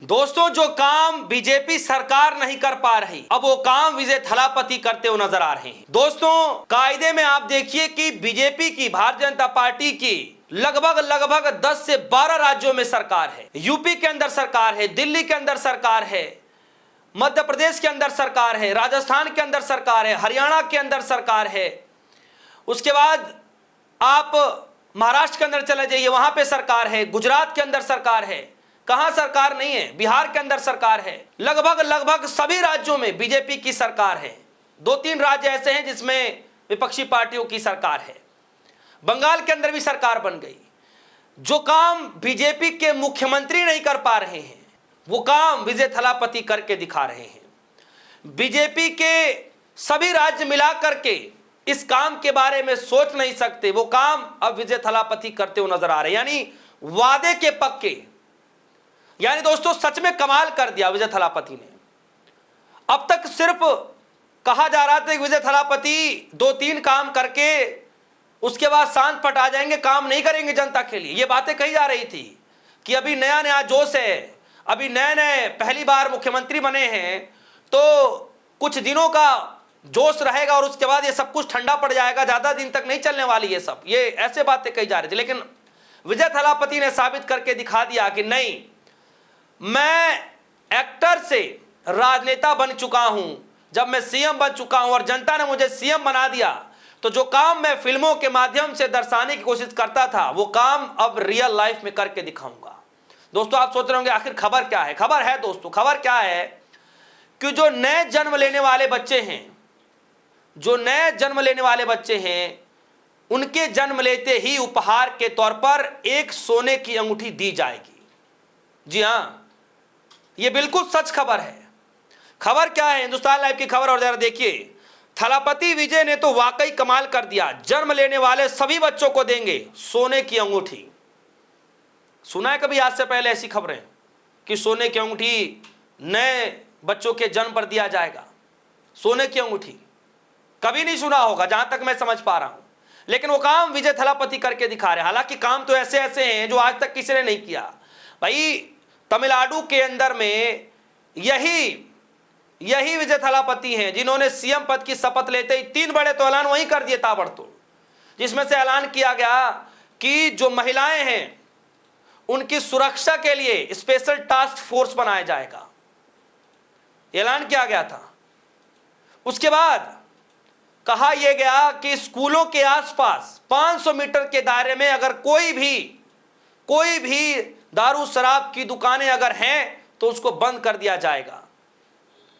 दोस्तों, जो काम बीजेपी सरकार नहीं कर पा रही, अब वो काम विजय थलापति करते हुए नजर आ रहे हैं। दोस्तों, कायदे में आप देखिए कि बीजेपी की, भारतीय जनता पार्टी की लगभग 10 से 12 राज्यों में सरकार है। यूपी के अंदर सरकार है, दिल्ली के अंदर सरकार है, मध्य प्रदेश के अंदर सरकार है, राजस्थान के अंदर सरकार है, हरियाणा के अंदर सरकार है। उसके बाद आप महाराष्ट्र के अंदर चले जाइए, वहां पे सरकार है, गुजरात के अंदर सरकार है। कहां सरकार नहीं है? बिहार के अंदर सरकार है। लगभग सभी राज्यों में बीजेपी की सरकार है। 2-3 राज्य ऐसे हैं जिसमें विपक्षी पार्टियों की सरकार है। बंगाल के अंदर भी सरकार बन गई। जो काम बीजेपी के मुख्यमंत्री नहीं कर पा रहे हैं, वो काम विजय थलापति करके दिखा रहे हैं। बीजेपी के सभी राज्य मिलाकर के इस काम के बारे में सोच नहीं सकते, वो काम अब विजय थलापति करते हुए नजर आ रहे हैं। यानी वादे के पक्के, यानी दोस्तों सच में कमाल कर दिया विजय थलापति ने। अब तक सिर्फ कहा जा रहा था कि विजय थलापति 2-3 काम करके उसके बाद शांत पट आ जाएंगे, काम नहीं करेंगे जनता के लिए। ये बातें कही जा रही थी कि अभी नया नया जोश है, अभी नए पहली बार मुख्यमंत्री बने हैं, तो कुछ दिनों का जोश रहेगा और उसके बाद ये सब कुछ ठंडा पड़ जाएगा, ज्यादा दिन तक नहीं चलने वाली ये सब। ये ऐसे बातें कही जा रही थी, लेकिन विजय थलापति ने साबित करके दिखा दिया कि नहीं, मैं एक्टर से राजनेता बन चुका हूं। जब मैं सीएम बन चुका हूं और जनता ने मुझे सीएम बना दिया, तो जो काम मैं फिल्मों के माध्यम से दर्शाने की कोशिश करता था, वो काम अब रियल लाइफ में करके दिखाऊंगा। दोस्तों, आप सोच रहे होंगे आखिर खबर क्या है? खबर है दोस्तों, खबर क्या है कि जो नए जन्म लेने वाले बच्चे हैं, जो नए जन्म लेने वाले बच्चे हैं, उनके जन्म लेते ही उपहार के तौर पर एक सोने की अंगूठी दी जाएगी। जी हां, ये बिल्कुल सच खबर है। खबर क्या है? हिंदुस्तान लाइव की खबर। और जरा देखिए, थलापति विजय ने तो वाकई कमाल कर दिया। जन्म लेने वाले सभी बच्चों को देंगे सोने की अंगूठी। सुना है कभी आज से पहले ऐसी खबरें कि सोने की अंगूठी नए बच्चों के जन्म पर दिया जाएगा? सोने की अंगूठी कभी नहीं सुना होगा, जहां तक मैं समझ पा रहा हूं। लेकिन वो काम विजय थलापति करके दिखा रहे हैं। हालांकि काम तो ऐसे ऐसे हैं जो आज तक किसी ने नहीं किया। भाई, तमिलनाडु के अंदर में यही विजय थलापति हैं जिन्होंने सीएम पद की शपथ लेते ही 3 बड़े तो ऐलान वहीं कर दिए ताबड़तोड़, जिसमें से ऐलान किया गया कि जो महिलाएं हैं उनकी सुरक्षा के लिए स्पेशल टास्क फोर्स बनाया जाएगा। ऐलान किया गया था। उसके बाद कहा यह गया कि स्कूलों के आसपास 500 मीटर के दायरे में अगर कोई भी दारू शराब की दुकानें अगर हैं तो उसको बंद कर दिया जाएगा।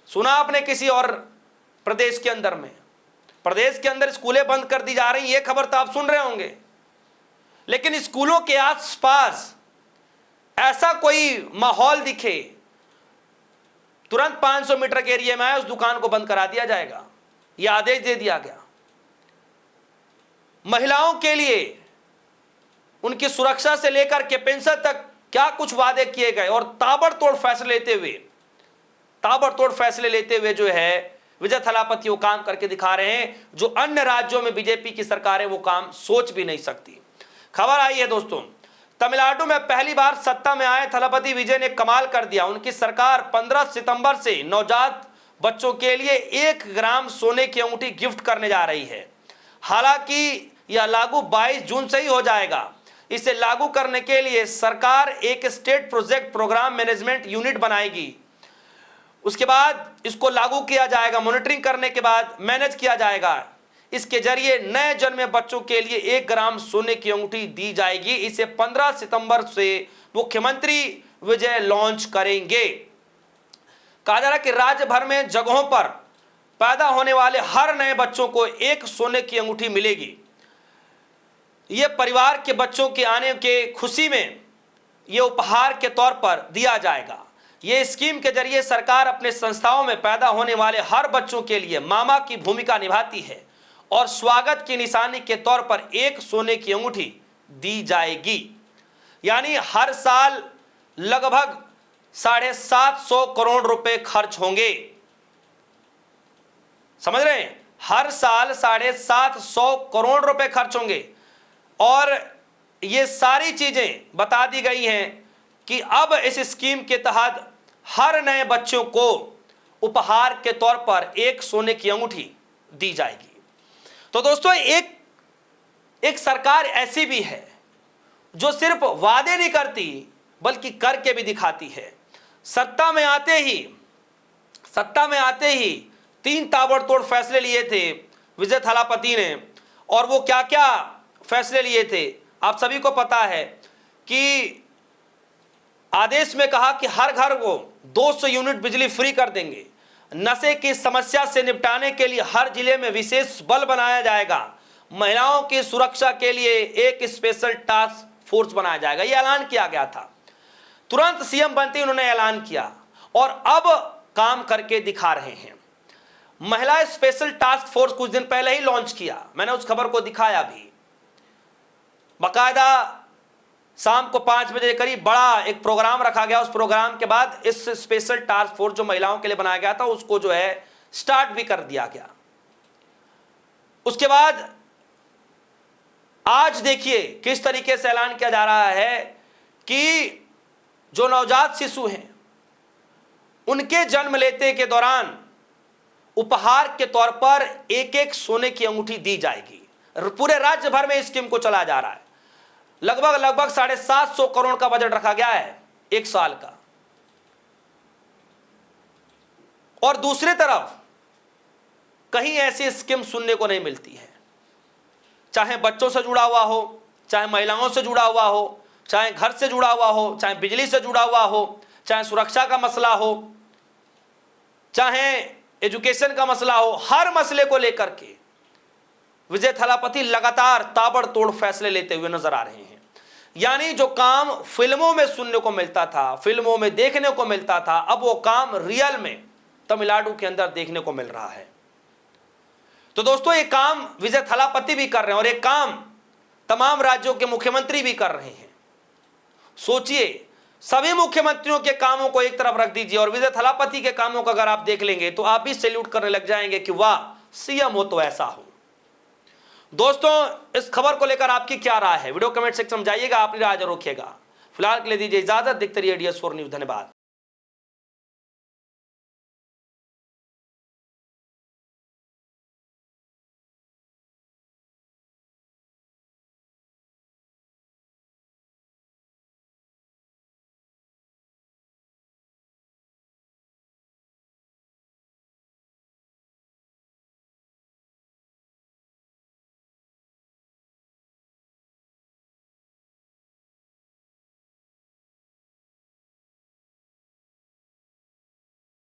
सुना आपने किसी और प्रदेश के अंदर में? प्रदेश के अंदर स्कूलें बंद कर दी जा रही, ये खबर तो आप सुन रहे होंगे। लेकिन स्कूलों के आसपास ऐसा कोई माहौल दिखे, तुरंत 500 मीटर के एरिया में आए, उस दुकान को बंद करा दिया जाएगा। यह आदेश दे दिया गया। महिलाओं के लिए उनकी सुरक्षा से लेकर के पेंशन तक क्या कुछ वादे किए गए, और ताबड़तोड़ फैसले लेते हुए जो है विजय थलापति वो काम करके दिखा रहे हैं, जो अन्य राज्यों में बीजेपी की सरकार है वो काम सोच भी नहीं सकती। खबर आई है दोस्तों, तमिलनाडु में पहली बार सत्ता में आए थलापति विजय ने कमाल कर दिया। उनकी सरकार 15 सितंबर से नवजात बच्चों के लिए 1 ग्राम सोने की अंगूठी गिफ्ट करने जा रही है। हालांकि यह लागू 22 जून से ही हो जाएगा। इसे लागू करने के लिए सरकार एक state project program management unit बनाएगी। उसके बाद इसको लागू किया जाएगा, मॉनिटरिंग करने के बाद मैनेज किया जाएगा। इसके जरिए नए जन्मे बच्चों के लिए 1 ग्राम सोने की अंगूठी दी जाएगी। इसे 15 सितंबर से मुख्यमंत्री विजय लॉन्च करेंगे। कहा जा रहा है कि राज्य भर में जगहों पर पैदा होने वाले हर नए बच्चों को 1 सोने की अंगूठी मिलेगी। यह परिवार के बच्चों के आने के खुशी में यह उपहार के तौर पर दिया जाएगा। यह स्कीम के जरिए सरकार अपने संस्थाओं में पैदा होने वाले हर बच्चों के लिए मामा की भूमिका निभाती है और स्वागत की निशानी के तौर पर 1 सोने की अंगूठी दी जाएगी। यानी हर साल लगभग 750 करोड़ रुपए खर्च होंगे। समझ रहे हैं? हर साल 750 करोड़ रुपए खर्च होंगे। और ये सारी चीजें बता दी गई हैं कि अब इस स्कीम के तहत हर नए बच्चों को उपहार के तौर पर एक सोने की अंगूठी दी जाएगी। तो दोस्तों एक सरकार ऐसी भी है जो सिर्फ वादे नहीं करती बल्कि करके भी दिखाती है। सत्ता में आते ही 3 ताबड़तोड़ फैसले लिए थे विजय थालापति ने, और वो क्या क्या फैसले लिए थे आप सभी को पता है कि आदेश में कहा कि हर घर को 200 यूनिट बिजली फ्री कर देंगे, नशे की समस्या से निपटाने के लिए हर जिले में विशेष बल बनाया जाएगा, महिलाओं की सुरक्षा के लिए एक स्पेशल टास्क फोर्स बनाया जाएगा। यह ऐलान किया गया था। तुरंत सीएम बनते ही उन्होंने ऐलान किया और अब काम करके दिखा रहे हैं। महिला स्पेशल टास्क फोर्स कुछ दिन पहले ही लॉन्च किया, मैंने उस खबर को दिखाया भी। बाकायदा शाम को 5 बजे करीब बड़ा एक प्रोग्राम रखा गया। उस प्रोग्राम के बाद इस स्पेशल टास्क फोर्स जो महिलाओं के लिए बनाया गया था उसको जो है स्टार्ट भी कर दिया गया। उसके बाद आज देखिए किस तरीके से ऐलान किया जा रहा है कि जो नवजात शिशु हैं उनके जन्म लेते के दौरान उपहार के तौर पर एक सोने की अंगूठी दी जाएगी। पूरे राज्य भर में इस स्कीम को चलाया जा रहा है। लगभग 750 करोड़ का बजट रखा गया है 1 साल का। और दूसरी तरफ कहीं ऐसी स्कीम सुनने को नहीं मिलती है, चाहे बच्चों से जुड़ा हुआ हो, चाहे महिलाओं से जुड़ा हुआ हो, चाहे घर से जुड़ा हुआ हो, चाहे बिजली से जुड़ा हुआ हो, चाहे सुरक्षा का मसला हो, चाहे एजुकेशन का मसला हो। हर मसले को लेकर के विजय थालापति लगातार ताबड़तोड़ फैसले लेते हुए नजर आ रहे हैं। यानी जो काम फिल्मों में सुनने को मिलता था, फिल्मों में देखने को मिलता था, अब वो काम रियल में तमिलनाडु के अंदर देखने को मिल रहा है। तो दोस्तों ये काम विजय थालापति भी कर रहे हैं और ये काम तमाम राज्यों के मुख्यमंत्री भी कर रहे हैं। सोचिए, सभी मुख्यमंत्रियों के कामों को एक तरफ रख दीजिए और विजय थालापति के कामों को अगर आप देख लेंगे तो आप भी सैल्यूट करने लग जाएंगे कि वाह, सीएम हो तो ऐसा हो। दोस्तों इस खबर को लेकर आपकी क्या राय है, वीडियो कमेंट सेक्शन में जाइएगा, अपनी राय जरूर रखिएगा। फिलहाल के लिए दीजिए इजाजत, देखते रहिए DS4 न्यूज़। धन्यवाद।